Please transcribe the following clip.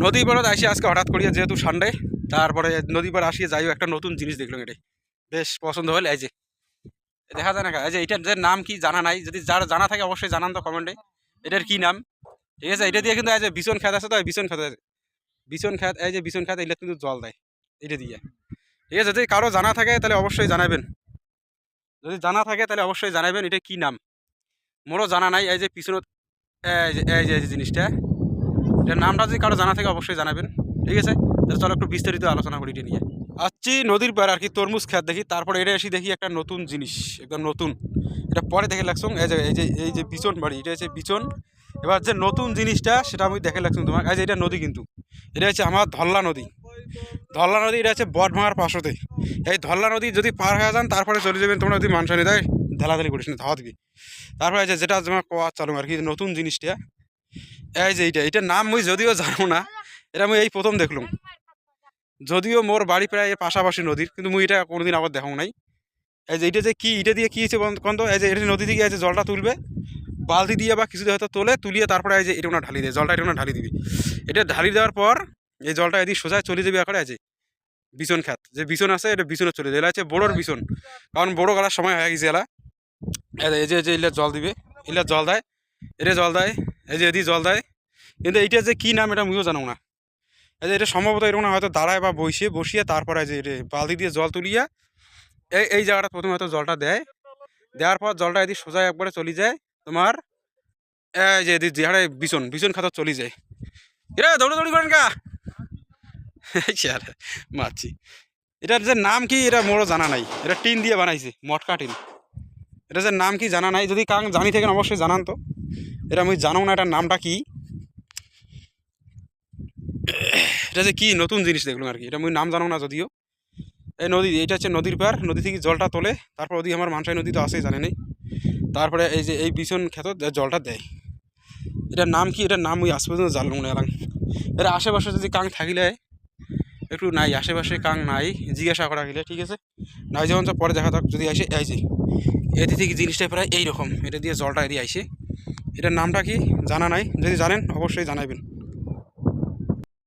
নদী পাড়ত আসি আজকে হঠাৎ করিয়া যেহেতু সানডে, তারপরে নদী পাড় আসিয়ে যাইও একটা নতুন জিনিস দেখলাম, এটাই বেশ পছন্দ হল। এই যে দেখা যায় না, এই যে এটার যে নাম কি জানা নাই, যদি যার জানা থাকে অবশ্যই জানান তো কমেন্টে এটার কি নাম। ঠিক আছে, এটা দিয়ে কিন্তু এই যে বিছন খেত আছে, তো বিছন খেত আছে, বিছন খেত, এই যে বিছন খেত এগুলো কিন্তু জল দেয় এটা দিয়ে। ঠিক আছে, যদি কারো জানা থাকে তাহলে অবশ্যই জানাবেন, যদি জানা থাকে তাহলে অবশ্যই জানাবেন এটা কি নাম। মোরও জানা নাই। এই যে পিছনত এই যে জিনিসটা, এটার নামটা যদি কারো জানা থাকে অবশ্যই জানাবেন। ঠিক আছে, তাহলে চলো একটু বিস্তারিত আলোচনা করি এটা নিয়ে। আসছি নদীর পাড় আর কি, তরমুজ খেত দেখি, তারপরে এটা এসে দেখি একটা নতুন জিনিস, একদম নতুন। এটা পরে দেখে লাগছো, এই যে বিচন বাড়ি, এটা হচ্ছে বিচন। এবার যে নতুন জিনিসটা সেটা আমি দেখে লাগছো তোমার। এই যে এটা নদী, কিন্তু এটা হচ্ছে আমার ধল্লা নদী। ধল্লা নদী এটা হচ্ছে বটভাঙার পাশতে। এই ধল্লা নদী যদি পার হয়ে যান তারপরে চলে যাবেন তোমরা, যদি মানসানি দেয় ঢেলাঢেলি করিস না, ধাওয়া দিবি। তারপরে এই যে যেটা তোমার কোয়া চালু আর কি নতুন জিনিসটা, এই যে এটার নাম মুই যদিও জানো না, এটা আমি এই প্রথম দেখলাম। যদিও মোর বাড়ি প্রায় পাশাপাশি নদীর, কিন্তু মুই এটা কোনোদিন আবার দেখাও নাই। এই যে এটা যে কি, এটা দিয়ে কি হচ্ছে কন্ত, এই যে এটা নদী থেকে এই যে জলটা তুলবে বালতি দিয়ে বা কিছু দিয়ে হয়তো তুলিয়ে তারপরে এই যে এটা না ঢালি দেয়, জলটা এটা না ঢালি দিবি। এটা ঢালি দেওয়ার পর এই জলটা এদিকে সোজা চলে যাবে আকারে। আছে বিছন খাত, যে বিছন আছে এটা বিছনে চলে যায়, এলা হচ্ছে বড়োর বিছন, কারণ বড়ো গালার সময় হয়ে গেছে এলা। এই যে এলা জল দিবে, এলা জল দেয়, এটা জল দেয়, এই যে এদিকে জল দেয়। কিন্তু এইটা যে কি নাম এটা আমিও জানো না। এই যে এটা সম্ভবত এরকম না, হয়তো দাঁড়ায় বা বসিয়ে তারপরে যে এটা বালতি দিয়ে জল তুলিয়া এই জায়গাটা প্রথমে হয়তো জলটা দেয়, দেওয়ার পর জলটা এদিকে সোজা একবারে চলে যায় তোমার এই যে এদিকে যেখানে বিছন খাতা চলে যায়। এরা দৌড়াদৌড়ি করেন কা স্যার মারছি। এটার যে নাম কি এটা মোরও জানা নাই, এটা টিন দিয়ে বানাইছে, মটকা টিন। এটা যে নাম কি জানা নাই, যদি কাং জানি থাকেন অবশ্যই জানান তো। এটা আমি জানো না এটার নামটা কি। এটা যে কি নতুন জিনিস দেখলাম আর কি, এটা আমি নাম জানো না যদিও। এই নদী, এটা হচ্ছে নদীর পার, নদী থেকে জলটা তোলে, তারপর ওদিকে আমার মানসাই নদী তো আছেই জানে নেই, তারপরে এই যে এই বিছন খেত জলটা দেয়। এটার নাম কি, এটার নাম ওই আজ পর্যন্ত জানলাম না এলাম। এর আশেপাশে যদি কাং থাকিলে একটু নাই, আশেপাশে কাং নাই জিজ্ঞাসা করা গেলে। ঠিক আছে, নাই যেমন পরে দেখা যাক যদি আসে। এই যে এদি থেকে জিনিসটা প্রায় এইরকম, এটা দিয়ে জলটা এদিকে আইসে। এটার নামটা কি জানা নাই, যদি জানেন অবশ্যই জানাবেন।